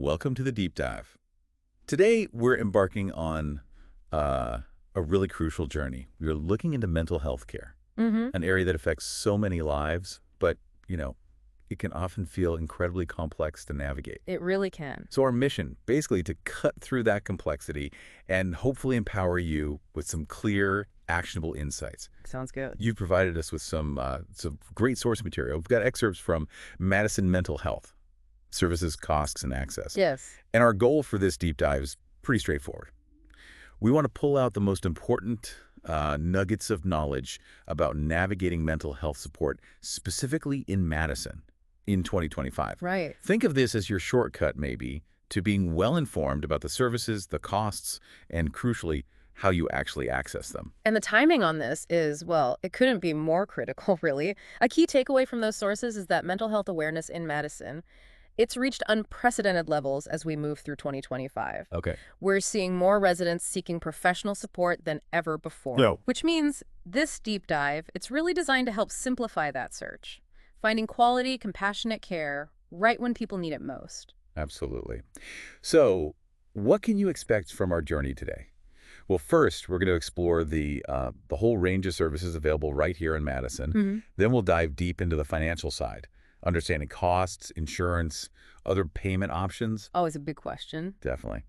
Welcome to the deep dive. Today, we're embarking on a really crucial journey. We're looking into mental health care, Mm-hmm. an area that affects so many lives, but, you know, it can often feel incredibly complex to navigate. It really can. So our mission, basically, to cut through that complexity and hopefully empower you with some clear, actionable insights. Sounds good. You've provided us with some great source material. We've got excerpts from Madison Mental Health, Services, Costs, and Access. Yes. And our goal for this deep dive is pretty straightforward. We want to pull out the most important nuggets of knowledge about navigating mental health support, specifically in Madison in 2025. Right. Think of this as your shortcut, maybe, to being well-informed about the services, the costs, and crucially, how you actually access them. And the timing on this is, well, it couldn't be more critical, really. A key takeaway from those sources is that mental health awareness in Madison, it's reached unprecedented levels as we move through 2025. Okay. We're seeing more residents seeking professional support than ever before. No. Which means this deep dive, it's really designed to help simplify that search, finding quality, compassionate care right when people need it most. Absolutely. So, what can you expect from our journey today? Well, first, we're going to explore the whole range of services available right here in Madison. Mm-hmm. Then we'll dive deep into the financial side, understanding costs, insurance, other payment options. Always a big question. Definitely.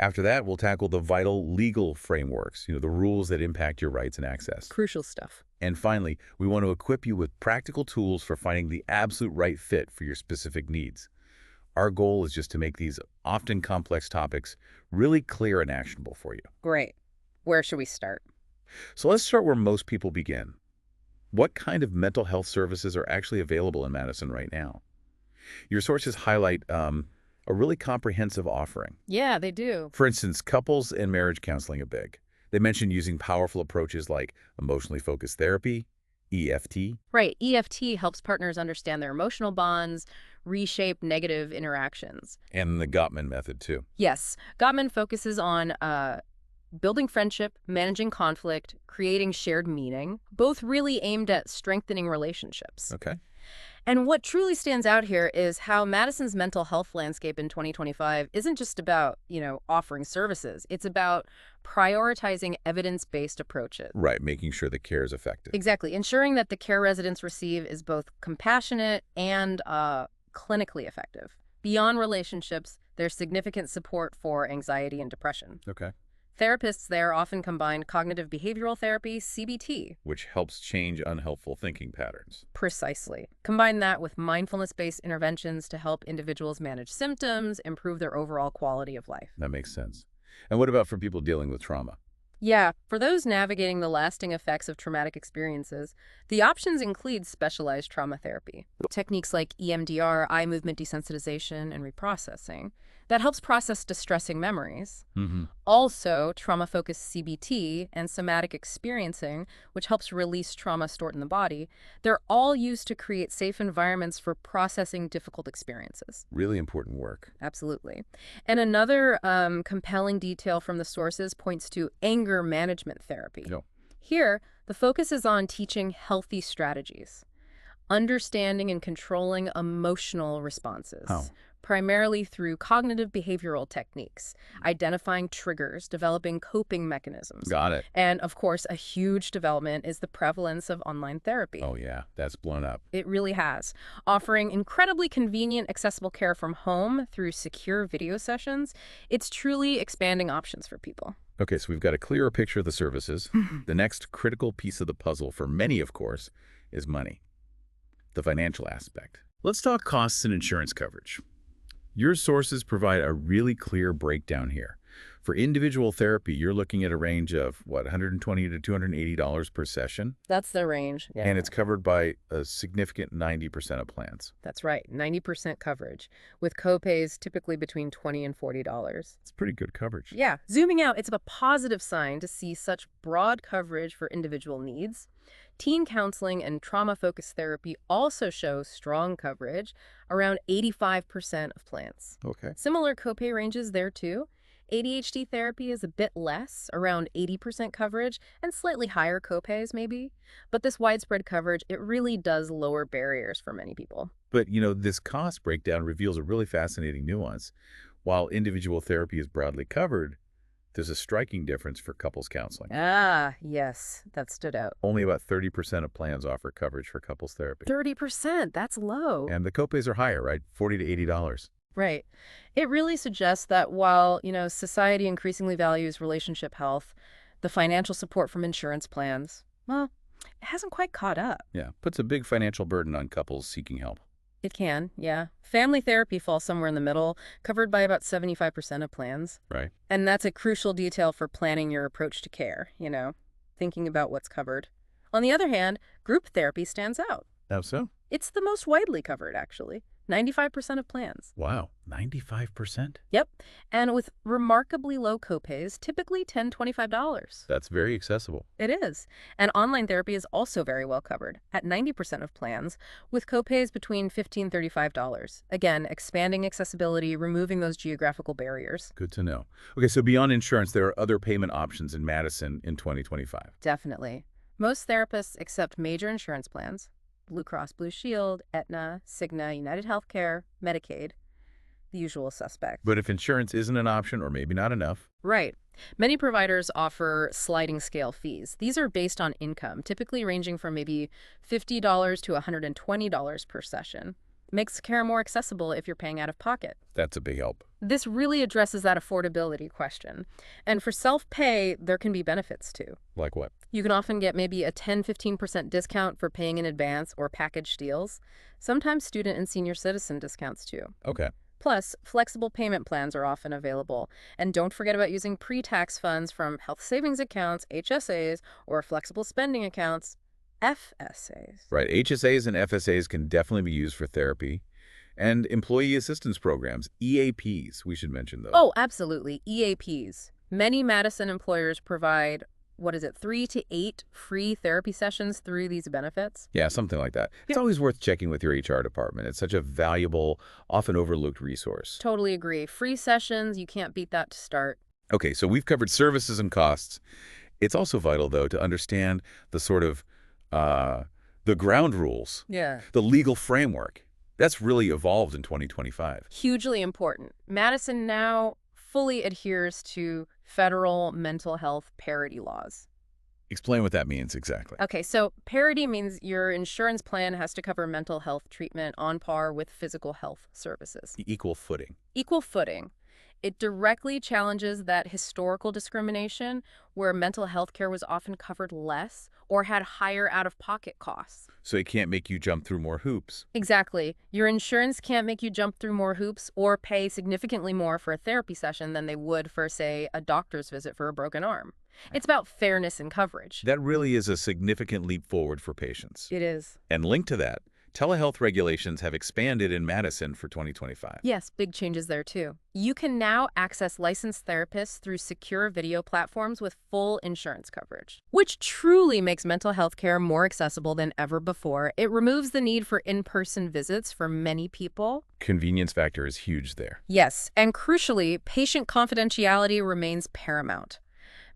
After that, we'll tackle the vital legal frameworks, the rules that impact your rights and access. Crucial stuff. And finally, we want to equip you with practical tools for finding the absolute right fit for your specific needs. Our goal is just to make these often complex topics really clear and actionable for you. Great. Where should we start? So let's start where most people begin. What kind of mental health services are actually available in Madison right now? Your sources highlight a really comprehensive offering. Yeah, they do. For instance, couples and marriage counseling are big. They mention using powerful approaches like emotionally focused therapy, EFT. Right. EFT helps partners understand their emotional bonds, reshape negative interactions. And the Gottman method, too. Yes, Gottman focuses on building friendship, managing conflict, creating shared meaning, both really aimed at strengthening relationships. Okay. And what truly stands out here is how Madison's mental health landscape in 2025 isn't just about, offering services. It's about prioritizing evidence-based approaches. Right, making sure the care is effective. Exactly. Ensuring that the care residents receive is both compassionate and clinically effective. Beyond relationships, there's significant support for anxiety and depression. Okay. Therapists there often combine cognitive behavioral therapy, CBT. Which helps change unhelpful thinking patterns. Precisely. Combine that with mindfulness-based interventions to help individuals manage symptoms, improve their overall quality of life. That makes sense. And what about for people dealing with trauma? Yeah, for those navigating the lasting effects of traumatic experiences, the options include specialized trauma therapy. Techniques like EMDR, eye movement desensitization, and reprocessing that helps process distressing memories. Mm-hmm. Also, trauma-focused CBT and somatic experiencing, which helps release trauma stored in the body, they're all used to create safe environments for processing difficult experiences. Really important work. Absolutely. And another compelling detail from the sources points to anger management therapy. No. Here, the focus is on teaching healthy strategies, understanding and controlling emotional responses. How? Primarily through cognitive behavioral techniques, identifying triggers, developing coping mechanisms. Got it. And of course, a huge development is the prevalence of online therapy. Oh, yeah. That's blown up. It really has, offering incredibly convenient, accessible care from home through secure video sessions. It's truly expanding options for people. Okay, so we've got a clearer picture of the services. The next critical piece of the puzzle for many, of course, is money, the financial aspect. Let's talk costs and insurance coverage. Your sources provide a really clear breakdown here. For individual therapy, you're looking at a range of, $120 to $280 per session? That's the range. Yeah. And it's covered by a significant 90% of plans. That's right, 90% coverage, with copays typically between $20 and $40. It's pretty good coverage. Yeah, zooming out, it's a positive sign to see such broad coverage for individual needs. Teen counseling and trauma-focused therapy also show strong coverage, around 85% of plans. Okay. Similar copay ranges there too. ADHD therapy is a bit less, around 80% coverage, and slightly higher copays maybe. But this widespread coverage, it really does lower barriers for many people. But, this cost breakdown reveals a really fascinating nuance. While individual therapy is broadly covered, there's a striking difference for couples counseling. Ah, yes, that stood out. Only about 30% of plans offer coverage for couples therapy. 30%, that's low. And the copays are higher, right? $40 to $80. Right. It really suggests that while, society increasingly values relationship health, the financial support from insurance plans, well, it hasn't quite caught up. Yeah, puts a big financial burden on couples seeking help. It can, yeah. Family therapy falls somewhere in the middle, covered by about 75% of plans. Right. And that's a crucial detail for planning your approach to care, thinking about what's covered. On the other hand, group therapy stands out. How so? It's the most widely covered, actually. 95% of plans. Wow, 95%? Yep. And with remarkably low copays, typically $10, $25. That's very accessible. It is. And online therapy is also very well covered, at 90% of plans, with copays between $15 and $35. Again, expanding accessibility, removing those geographical barriers. Good to know. Okay, so beyond insurance, there are other payment options in Madison in 2025. Definitely. Most therapists accept major insurance plans: Blue Cross Blue Shield, Aetna, Cigna, United Healthcare, Medicaid, the usual suspects. But if insurance isn't an option or maybe not enough, Right. Many providers offer sliding scale fees. These are based on income, typically ranging from maybe $50 to $120 per session. Makes care more accessible if you're paying out of pocket. that's a big help. This really addresses that affordability question. And for self-pay, there can be benefits too. Like what? You can often get maybe a 10–15% discount for paying in advance or package deals. Sometimes student and senior citizen discounts too. Okay. Plus, flexible payment plans are often available. And don't forget about using pre-tax funds from health savings accounts, HSAs, or flexible spending accounts, FSAs. Right. HSAs and FSAs can definitely be used for therapy. And employee assistance programs, EAPs, we should mention those. Oh, absolutely. EAPs. Many Madison employers provide, 3 to 8 free therapy sessions through these benefits? Yeah, something like that. It's Yeah. always worth checking with your HR department. It's such a valuable, often overlooked resource. Totally agree. Free sessions, you can't beat that to start. Okay, so we've covered services and costs. It's also vital, though, to understand the sort of the ground rules, Yeah. the legal framework. That's really evolved in 2025. Hugely important. Madison now fully adheres to federal mental health parity laws. Explain what that means exactly. Okay, so parity means your insurance plan has to cover mental health treatment on par with physical health services. Equal footing. Equal footing. It directly challenges that historical discrimination where mental health care was often covered less or had higher out-of-pocket costs. So it can't make you jump through more hoops. Exactly. Your insurance can't make you jump through more hoops or pay significantly more for a therapy session than they would for, say, a doctor's visit for a broken arm. It's about fairness in coverage. That really is a significant leap forward for patients. It is. And linked to that, telehealth regulations have expanded in Madison for 2025. Yes, big changes there too. You can now access licensed therapists through secure video platforms with full insurance coverage, which truly makes mental health care more accessible than ever before. It removes the need for in-person visits for many people. Convenience factor is huge there. Yes, and crucially, patient confidentiality remains paramount.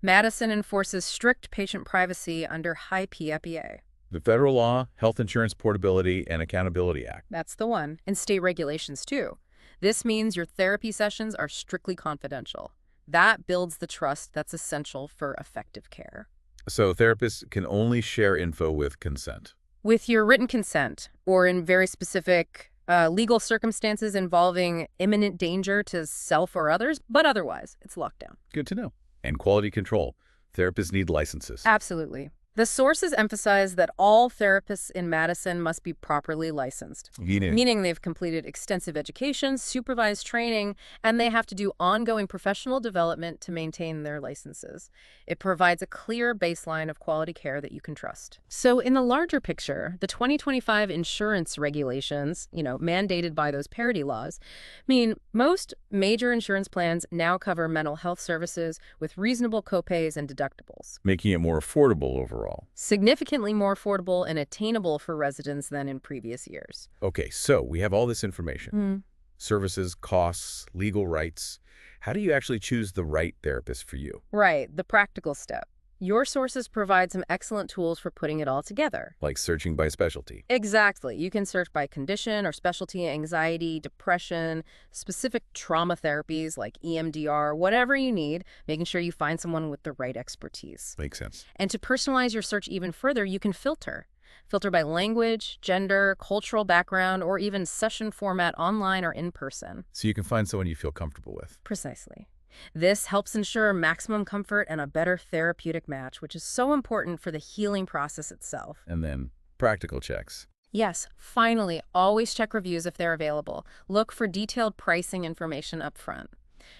Madison enforces strict patient privacy under high PEPA. The federal law, Health Insurance Portability and Accountability Act. That's the one. And state regulations, too. This means your therapy sessions are strictly confidential. That builds the trust that's essential for effective care. So therapists can only share info with consent. With your written consent, or in very specific legal circumstances involving imminent danger to self or others, but otherwise, it's locked down. Good to know. And quality control. Therapists need licenses. Absolutely. The sources emphasize that all therapists in Madison must be properly licensed, meaning they've completed extensive education, supervised training, and they have to do ongoing professional development to maintain their licenses. It provides a clear baseline of quality care that you can trust. So in the larger picture, the 2025 insurance regulations, mandated by those parity laws, mean most major insurance plans now cover mental health services with reasonable copays and deductibles, making it more affordable overall. significantly more affordable and attainable for residents than in previous years. Okay, so we have all this information. Services, costs, legal rights. How do you actually choose the right therapist for you? Right, the practical step. Your sources provide some excellent tools for putting it all together. Like searching by specialty. Exactly. You can search by condition or specialty, anxiety, depression, specific trauma therapies like EMDR, whatever you need, making sure you find someone with the right expertise. Makes sense. And to personalize your search even further, you can filter. Filter by language, gender, cultural background, or even session format online or in person. So you can find someone you feel comfortable with. Precisely. This helps ensure maximum comfort and a better therapeutic match, which is so important for the healing process itself. And then practical checks. Yes, finally, always check reviews if they're available. Look for detailed pricing information up front.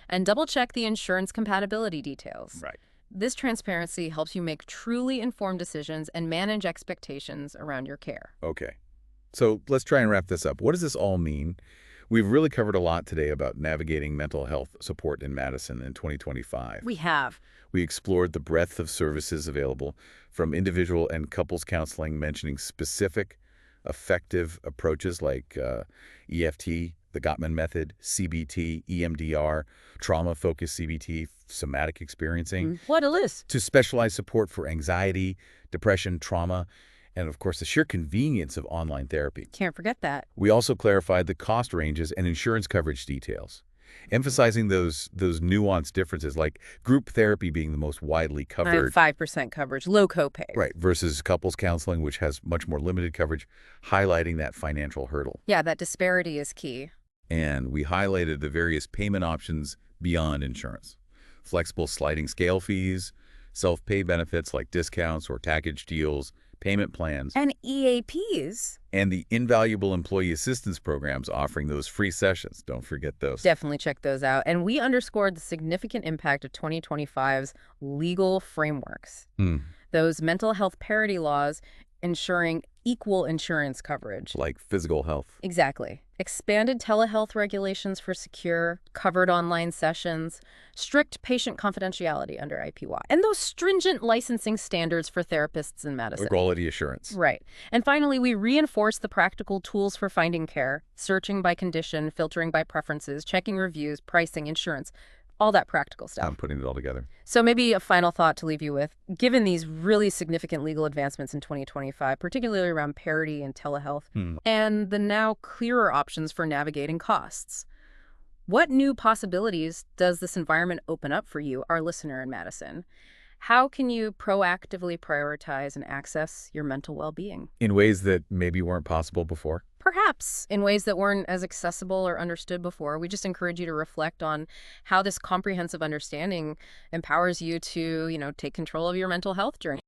And double-check the insurance compatibility details. Right. This transparency helps you make truly informed decisions and manage expectations around your care. Okay. So let's try and wrap this up. What does this all mean? We've really covered a lot today about navigating mental health support in Madison in 2025. We have. We explored the breadth of services available, from individual and couples counseling, mentioning specific, effective approaches like EFT, the Gottman method, CBT, EMDR, trauma-focused CBT, somatic experiencing, What a list. to specialized support for anxiety, depression, trauma, and of course the sheer convenience of online therapy. Can't forget that. We also clarified the cost ranges and insurance coverage details, emphasizing those nuanced differences, like group therapy being the most widely covered. 5% coverage, low copay. Right, versus couples counseling, which has much more limited coverage, highlighting that financial hurdle. Yeah, that disparity is key. And we highlighted the various payment options beyond insurance. Flexible sliding scale fees, self-pay benefits like discounts or package deals, payment plans, And EAPs. and the invaluable employee assistance programs offering those free sessions. Don't forget those. Definitely check those out. And we underscored the significant impact of 2025's legal frameworks. Those mental health parity laws ensuring equal insurance coverage. Like physical health. Exactly. Expanded telehealth regulations for secure, covered online sessions, strict patient confidentiality under IPY, and those stringent licensing standards for therapists in Madison. Quality assurance. Right. And finally, we reinforce the practical tools for finding care, searching by condition, filtering by preferences, checking reviews, pricing, insurance, all that practical stuff. I'm putting it all together. So maybe a final thought to leave you with. Given these really significant legal advancements in 2025, particularly around parity and telehealth, and the now clearer options for navigating costs, what new possibilities does this environment open up for you, our listener in Madison? How can you proactively prioritize and access your mental well-being? In ways that maybe weren't possible before. Perhaps in ways that weren't as accessible or understood before. We just encourage you to reflect on how this comprehensive understanding empowers you to, take control of your mental health journey.